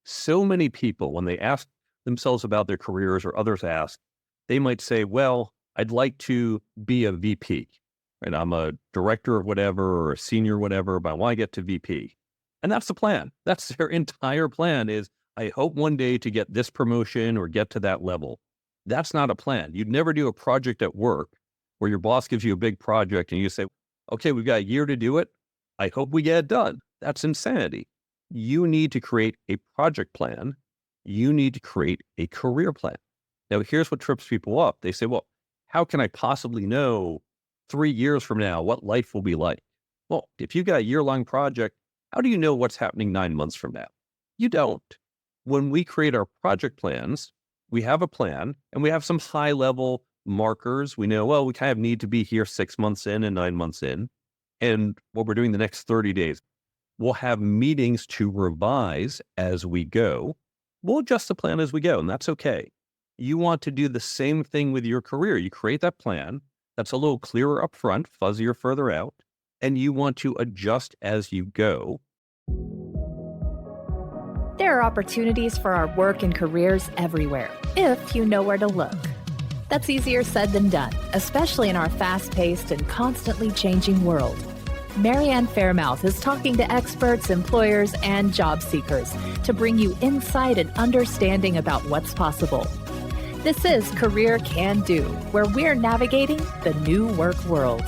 So many people, when they ask themselves about their careers or others ask, they might say, well, I'd like to be a VP, and I'm a director of whatever or a senior whatever, but I want to get to VP. And that's the plan. That's their entire plan is, I hope one day to get this promotion or get to that level. That's not a plan. You'd never do a project at work where your boss gives you a big project and you say, okay, we've got a year to do it. I hope we get it done. That's insanity. You need to create a project plan. You need to create a career plan. Now, here's what trips people up. They say, well, how can I possibly know 3 years from now what life will be like? Well, if you've got a year-long project, how do you know what's happening 9 months from now? You don't. When we create our project plans, we have a plan and we have some high-level markers. We know, well, we kind of need to be here 6 months in and 9 months in. And what we're doing the next 30 days, we'll have meetings to revise as we go. We'll adjust the plan as we go, and that's okay. You want to do the same thing with your career. You create that plan that's a little clearer up front, fuzzier further out, and you want to adjust as you go. There are opportunities for our work and careers everywhere, if you know where to look. That's easier said than done, especially in our fast-paced and constantly changing world. Marianne Fairmouth is talking to experts, employers, and job seekers to bring you insight and understanding about what's possible. This is Career Can Do, where we're navigating the new work world.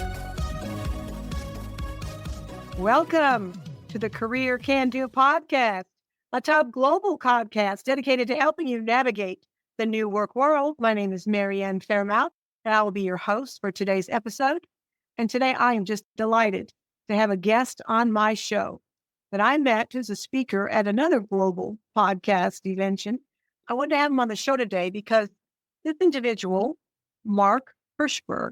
Welcome to the Career Can Do podcast, a top global podcast dedicated to helping you navigate the new work world. My name is Marianne Fairmouth, and I will be your host for today's episode. And today I am just delighted to have a guest on my show that I met as a speaker at another global podcast convention. I wanted to have him on the show today because this individual, Mark Herschberg,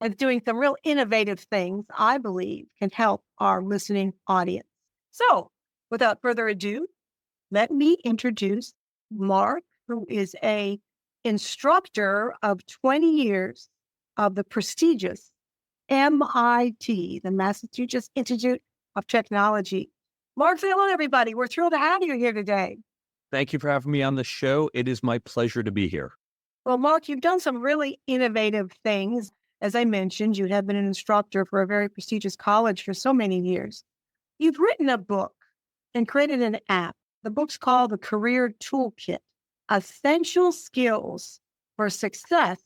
is doing some real innovative things I believe can help our listening audience. So without further ado, let me introduce Mark, who is an instructor of 20 years of the prestigious MIT, the Massachusetts Institute of Technology. Mark, say hello, everybody. We're thrilled to have you here today. Thank you for having me on the show. It is my pleasure to be here. Well, Mark, you've done some really innovative things. As I mentioned, you have been an instructor for a very prestigious college for so many years. You've written a book and created an app. The book's called the Career Toolkit, Essential Skills for Success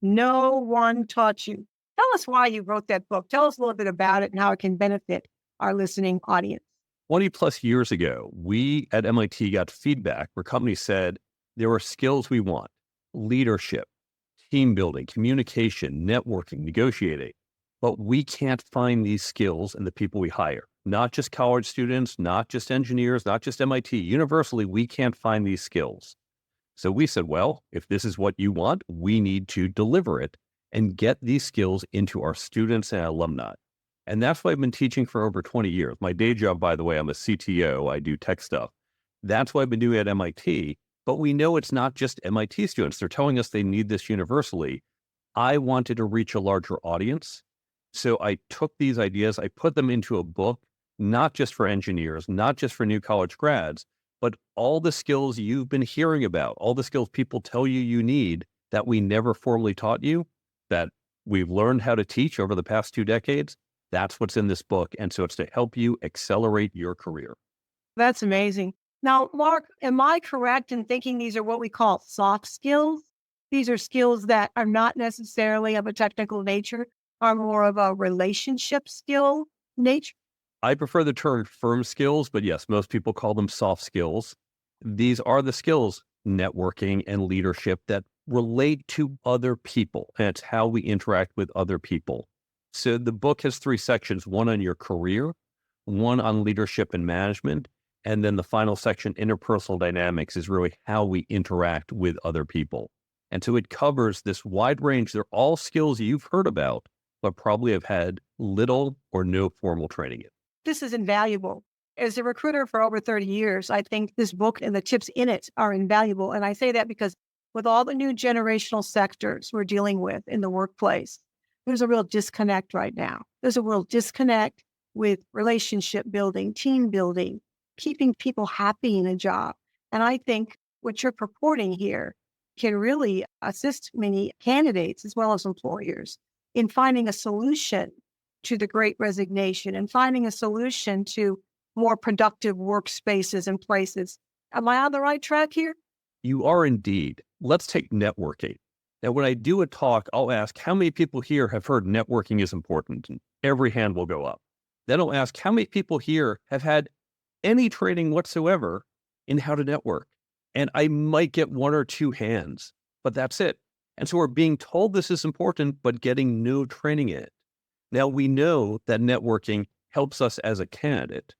No One Taught You. Tell us why you wrote that book. Tell us a little bit about it and how it can benefit our listening audience. 20 plus years ago, we at MIT got feedback where companies said there are skills we want: leadership, team building, communication, networking, negotiating. But we can't find these skills in the people we hire. Not just college students, not just engineers, not just MIT. Universally, we can't find these skills. So we said, well, if this is what you want, we need to deliver it and get these skills into our students and alumni. And that's what I've been teaching for over 20 years. My day job, by the way, I'm a CTO. I do tech stuff. That's what I've been doing at MIT. But we know it's not just MIT students. They're telling us they need this universally. I wanted to reach a larger audience. So I took these ideas, I put them into a book, not just for engineers, not just for new college grads, but all the skills you've been hearing about, all the skills people tell you you need that we never formally taught you, that we've learned how to teach over the past 2 decades. That's what's in this book. And so it's to help you accelerate your career. That's amazing. Now, Mark, am I correct in thinking these are what we call soft skills? These are skills that are not necessarily of a technical nature, are more of a relationship skill nature? I prefer the term firm skills, but yes, most people call them soft skills. These are the skills, networking and leadership, that relate to other people. And it's how we interact with other people. So the book has 3 sections, one on your career, one on leadership and management, and then the final section, interpersonal dynamics, is really how we interact with other people. And so it covers this wide range. They're all skills you've heard about, but probably have had little or no formal training in. This is invaluable. As a recruiter for over 30 years, I think this book and the tips in it are invaluable. And I say that because with all the new generational sectors we're dealing with in the workplace, there's a real disconnect right now. There's a real disconnect with relationship building, team building, keeping people happy in a job. And I think what you're purporting here can really assist many candidates as well as employers in finding a solution to the great resignation and finding a solution to more productive workspaces and places. Am I on the right track here? You are indeed. Let's take networking. Now, when I do a talk, I'll ask how many people here have heard networking is important, and every hand will go up. Then I'll ask how many people here have had any training whatsoever in how to network. And I might get one or two hands, but that's it. And so we're being told this is important, but getting no training in it. Now, we know that networking helps us as a candidate.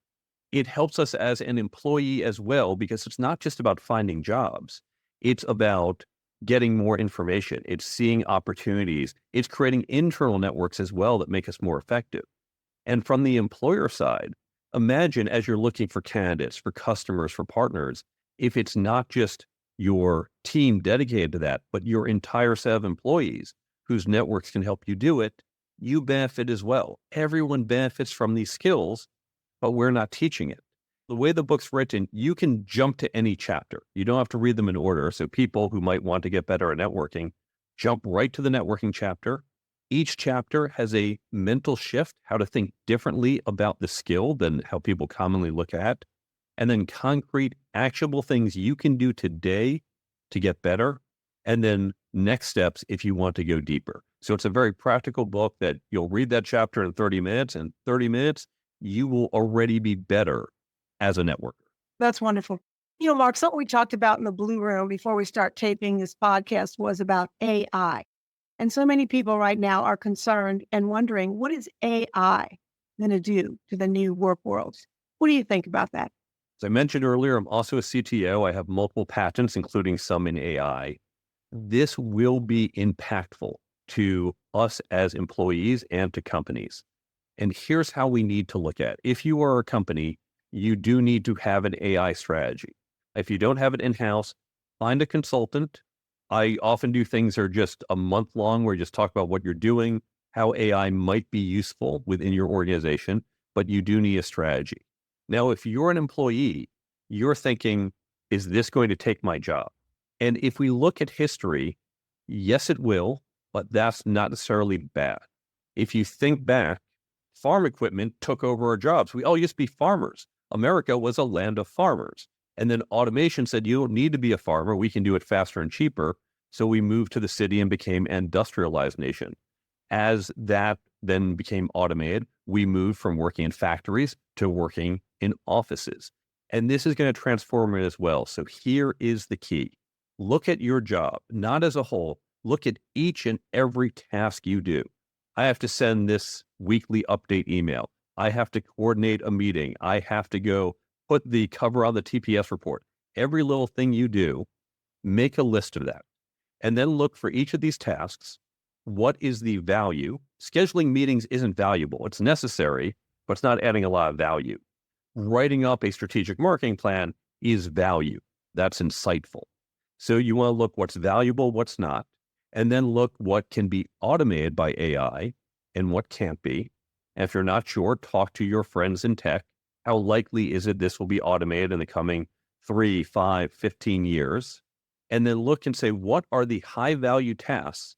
It helps us as an employee as well, because it's not just about finding jobs. It's about getting more information. It's seeing opportunities. It's creating internal networks as well that make us more effective. And from the employer side, imagine as you're looking for candidates, for customers, for partners, if it's not just your team dedicated to that, but your entire set of employees whose networks can help you do it, you benefit as well. Everyone benefits from these skills, but we're not teaching it. The way the book's written, you can jump to any chapter. You don't have to read them in order. So people who might want to get better at networking, jump right to the networking chapter. Each chapter has a mental shift, how to think differently about the skill than how people commonly look at, and then concrete, actionable things you can do today to get better, and then next steps if you want to go deeper. So it's a very practical book that you'll read that chapter in 30 minutes, and 30 minutes, you will already be better as a networker. That's wonderful. You know, Mark, something we talked about in the Blue Room before we start taping this podcast was about AI. And so many people right now are concerned and wondering, what is AI going to do to the new work world? What do you think about that? As I mentioned earlier, I'm also a CTO. I have multiple patents, including some in AI. This will be impactful to us as employees and to companies. And here's how we need to look at it. If you are a company, you do need to have an AI strategy. If you don't have it in-house, find a consultant. I often do things that are just a month long where you just talk about what you're doing, how AI might be useful within your organization, but you do need a strategy. Now, if you're an employee, you're thinking, is this going to take my job? And if we look at history, yes, it will, but that's not necessarily bad. If you think back, farm equipment took over our jobs. We all used to be farmers. America was a land of farmers. And then automation said, you don't need to be a farmer. We can do it faster and cheaper. So we moved to the city and became an industrialized nation. As that then became automated, we moved from working in factories to working in offices. And this is going to transform it as well. So here is the key. Look at your job, not as a whole. Look at each and every task you do. I have to send this weekly update email. I have to coordinate a meeting. I have to go put the cover on the TPS report. Every little thing you do, make a list of that. And then look for each of these tasks. What is the value? Scheduling meetings isn't valuable. It's necessary, but it's not adding a lot of value. Writing up a strategic marketing plan is value. That's insightful. So you want to look what's valuable, what's not, and then look what can be automated by AI and what can't be. And if you're not sure, talk to your friends in tech. How likely is it this will be automated in the coming 3, 5, 15 years? And then look and say, what are the high value tasks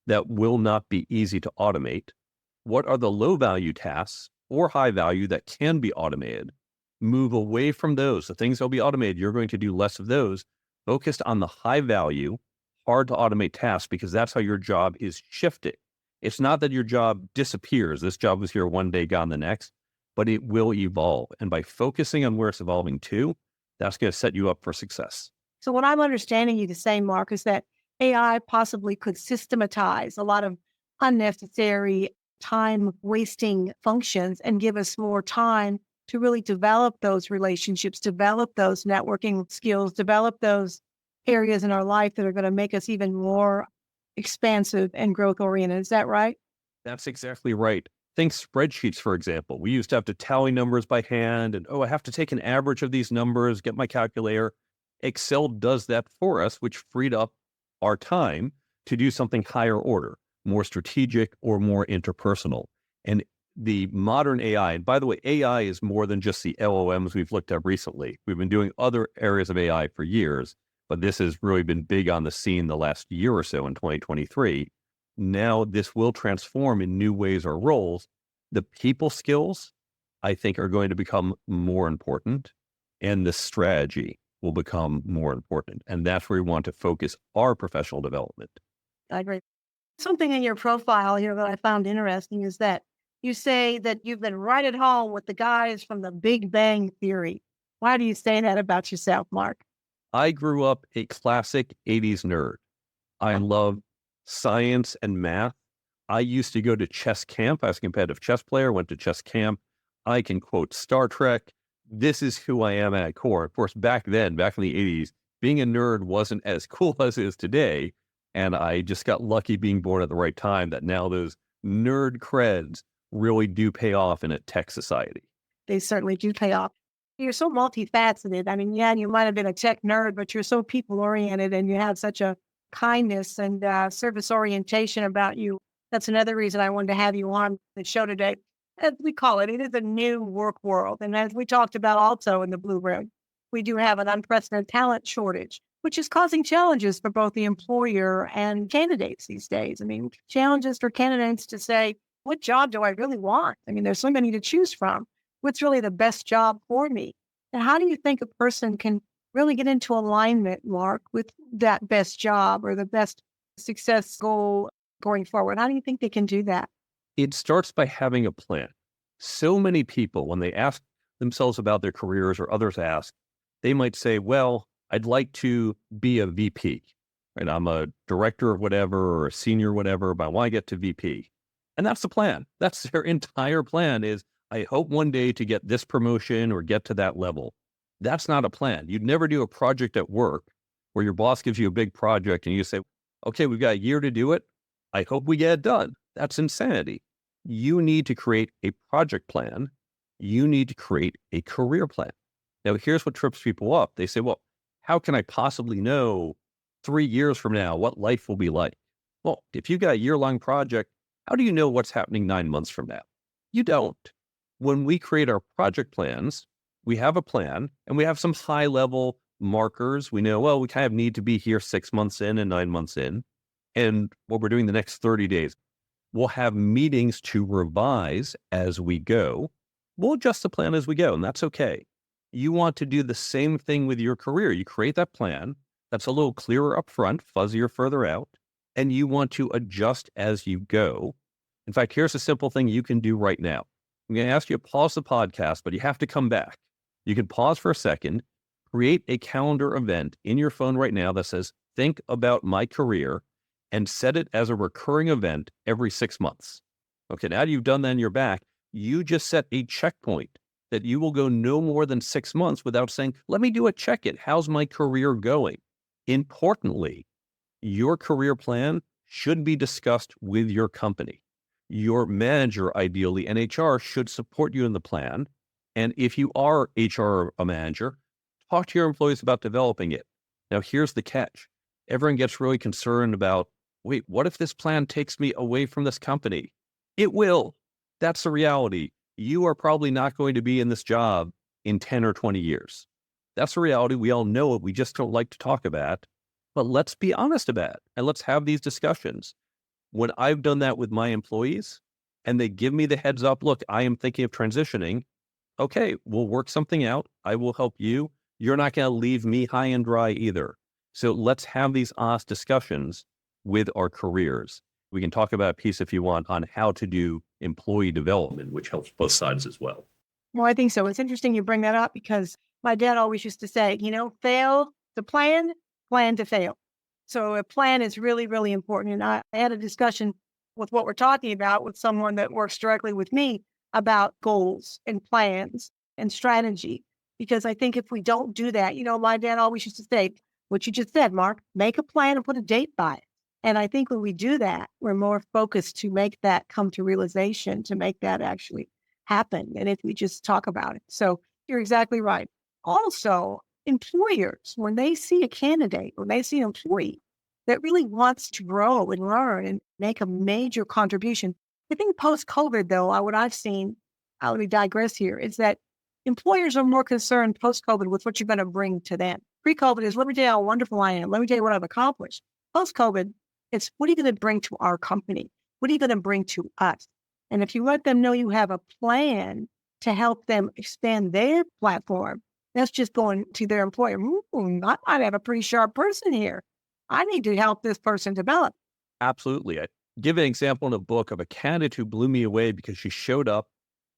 that will not be easy to automate? What are the low value tasks or high value that can be automated? Move away from those. The things that will be automated, you're going to do less of those. Focused on the high value, hard to automate tasks, because that's how your job is shifting. It's not that your job disappears. This job was here one day, gone the next, but it will evolve. And by focusing on where it's evolving to, that's going to set you up for success. So what I'm understanding you to say, Mark, is that AI possibly could systematize a lot of unnecessary time-wasting functions and give us more time to really develop those relationships, develop those networking skills, develop those areas in our life that are going to make us even more expansive and growth-oriented. Is that right? That's exactly right. Think spreadsheets, for example. We used to have to tally numbers by hand and, I have to take an average of these numbers, get my calculator. Excel does that for us, which freed up our time to do something higher order, more strategic or more interpersonal. And the modern AI, and by the way, AI is more than just the LLMs we've looked at recently. We've been doing other areas of AI for years, but this has really been big on the scene the last year or so in 2023. Now this will transform in new ways or roles. The people skills, I think, are going to become more important, and the strategy will become more important. And that's where we want to focus our professional development. I agree. Something in your profile here that I found interesting is that you say that you've been right at home with the guys from the Big Bang Theory. Why do you say that about yourself, Mark? I grew up a classic 80s nerd. I love science and math. I used to go to chess camp. I was a competitive chess player, went to chess camp. I can quote Star Trek. This is who I am at core. Of course, back then, back in the 80s, being a nerd wasn't as cool as it is today. And I just got lucky being born at the right time that now those nerd creds really do pay off in a tech society. They certainly do pay off. You're so multifaceted. I mean, yeah, you might have been a tech nerd, but you're so people-oriented and you have such a kindness and service orientation about you. That's another reason I wanted to have you on the show today. As we call it, it is a new work world. And as we talked about also in the Blue Room, we do have an unprecedented talent shortage, which is causing challenges for both the employer and candidates these days. I mean, challenges for candidates to say, what job do I really want? I mean, there's so many to choose from. What's really the best job for me? And how do you think a person can really get into alignment, Mark, with that best job or the best success goal going forward? How do you think they can do that? It starts by having a plan. So many people, when they ask themselves about their careers or others ask, they might say, well, I'd like to be a VP, right? I'm a director of whatever or a senior whatever, but I want to get to VP. And that's the plan. That's their entire plan is, I hope one day to get this promotion or get to that level. That's not a plan. You'd never do a project at work where your boss gives you a big project and you say, okay, we've got a year to do it. I hope we get it done. That's insanity. You need to create a project plan. You need to create a career plan. Now, here's what trips people up. They say, well, how can I possibly know 3 years from now what life will be like? Well, if you've got a year-long project, how do you know what's happening 9 months from now? You don't. When we create our project plans, we have a plan and we have some high-level markers. We know, well, we kind of need to be here 6 months in and 9 months in. And what we're doing the next 30 days, we'll have meetings to revise as we go. We'll adjust the plan as we go, and that's okay. You want to do the same thing with your career. You create that plan that's a little clearer up front, fuzzier further out, and you want to adjust as you go. In fact, here's a simple thing you can do right now. I'm going to ask you to pause the podcast, but you have to come back. You can pause for a second, create a calendar event in your phone right now that says, think about my career, and set it as a recurring event every 6 months. Okay, now you've done that and you're back. You just set a checkpoint that you will go no more than 6 months without saying, let me do a check-in. How's my career going? Importantly, your career plan should be discussed with your company. Your manager, ideally, and HR should support you in the plan. And if you are HR or a manager, talk to your employees about developing it. Now, here's the catch. Everyone gets really concerned about, wait, what if this plan takes me away from this company? It will. That's the reality. You are probably not going to be in this job in 10 or 20 years. That's the reality. We all know it. We just don't like to talk about it. But let's be honest about it and let's have these discussions. When I've done that with my employees and they give me the heads up, look, I am thinking of transitioning. Okay, we'll work something out. I will help you. You're not going to leave me high and dry either. So let's have these honest discussions with our careers. We can talk about a piece if you want on how to do employee development, which helps both sides as well. Well, I think so. It's interesting you bring that up because my dad always used to say, fail to plan, plan to fail. So a plan is really, really important. And I had a discussion with what we're talking about with someone that works directly with me about goals and plans and strategy. Because I think if we don't do that, my dad always used to say, what you just said, Mark, make a plan and put a date by it. And I think when we do that, we're more focused to make that come to realization, to make that actually happen. And if we just talk about it. So you're exactly right. Also, employers, when they see a candidate, when they see an employee that really wants to grow and learn and make a major contribution, I think post-COVID, though, what I've seen, let me digress here, is that employers are more concerned post-COVID with what you're going to bring to them. Pre-COVID is, let me tell you how wonderful I am. Let me tell you what I've accomplished. Post-COVID, it's, what are you going to bring to our company? What are you going to bring to us? And if you let them know you have a plan to help them expand their platform, that's just going to their employer. I might have a pretty sharp person here. I need to help this person develop. Absolutely. I give an example in a book of a candidate who blew me away because she showed up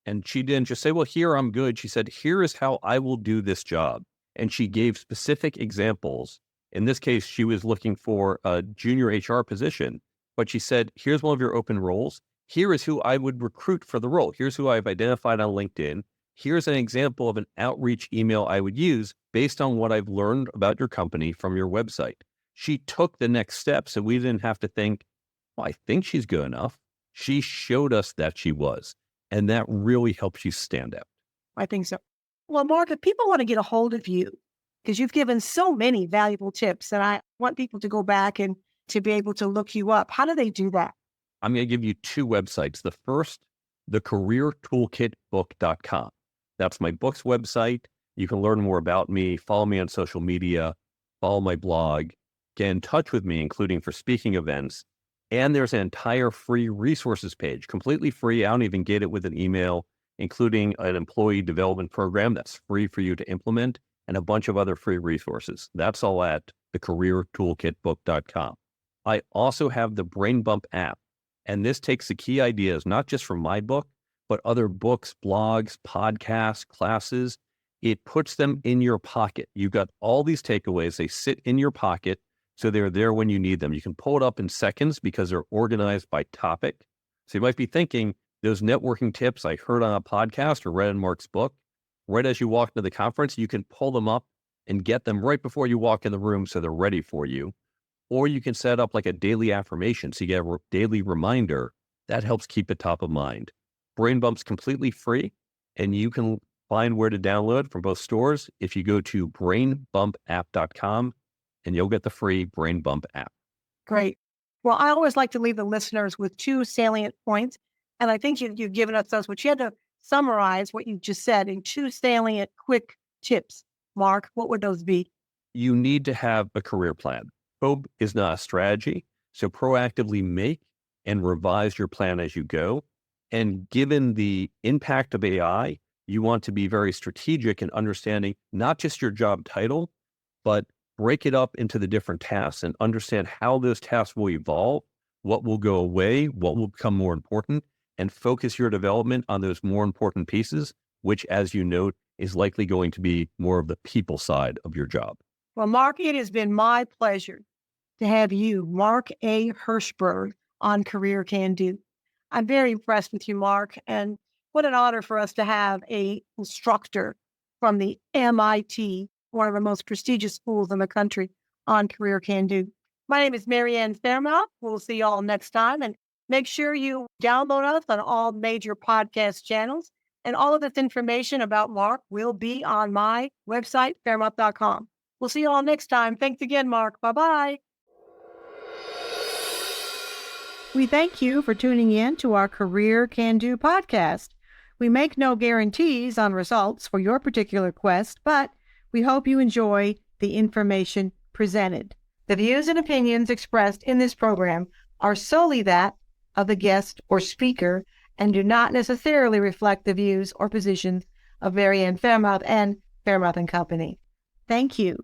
and she didn't just say, well, here I'm good. She said, here is how I will do this job. And she gave specific examples. In this case, she was looking for a junior HR position, but she said, here's one of your open roles. Here is who I would recruit for the role. Here's who I've identified on LinkedIn. Here's an example of an outreach email I would use based on what I've learned about your company from your website. She took the next step, so we didn't have to think, well, I think she's good enough. She showed us that she was, and that really helps you stand out. I think so. Well, Mark, if people want to get a hold of you, because you've given so many valuable tips, and I want people to go back and to be able to look you up, how do they do that? I'm going to give you two websites. The first, the careertoolkitbook.com. That's my book's website. You can learn more about me, follow me on social media, follow my blog, get in touch with me, including for speaking events. And there's an entire free resources page, completely free. I don't even get it with an email, including an employee development program that's free for you to implement and a bunch of other free resources. That's all at the careertoolkitbook.com. I also have the Brain Bump app, and this takes the key ideas, not just from my book, but other books, blogs, podcasts, classes. It puts them in your pocket. You've got all these takeaways. They sit in your pocket, so they're there when you need them. You can pull it up in seconds because they're organized by topic. So you might be thinking, those networking tips I heard on a podcast or read in Mark's book, right as you walk into the conference, you can pull them up and get them right before you walk in the room so they're ready for you. Or you can set up like a daily affirmation so you get a daily reminder. That helps keep it top of mind. Brain Bump's completely free, and you can find where to download from both stores if you go to brainbumpapp.com, and you'll get the free Brain Bump app. Great. Well, I always like to leave the listeners with two salient points, and I think you've given us those, but you had to summarize what you just said in two salient, quick tips. Mark, what would those be? You need to have a career plan. Hope is not a strategy, so proactively make and revise your plan as you go. And given the impact of AI, you want to be very strategic in understanding not just your job title, but break it up into the different tasks and understand how those tasks will evolve, what will go away, what will become more important, and focus your development on those more important pieces, which, as you note, is likely going to be more of the people side of your job. Well, Mark, it has been my pleasure to have you, Mark A. Herschberg, on Career Can Do. I'm very impressed with you, Mark, and what an honor for us to have an instructor from the MIT, one of the most prestigious schools in the country, on Career Can Do. My name is Marianne Fairmouth. We'll see you all next time, and make sure you download us on all major podcast channels, and all of this information about Mark will be on my website, fairmouth.com. We'll see you all next time. Thanks again, Mark. Bye-bye. We thank you for tuning in to our Career Can Do podcast. We make no guarantees on results for your particular quest, but we hope you enjoy the information presented. The views and opinions expressed in this program are solely that of the guest or speaker and do not necessarily reflect the views or positions of Marianne Fairmouth and Fairmouth and Company. Thank you.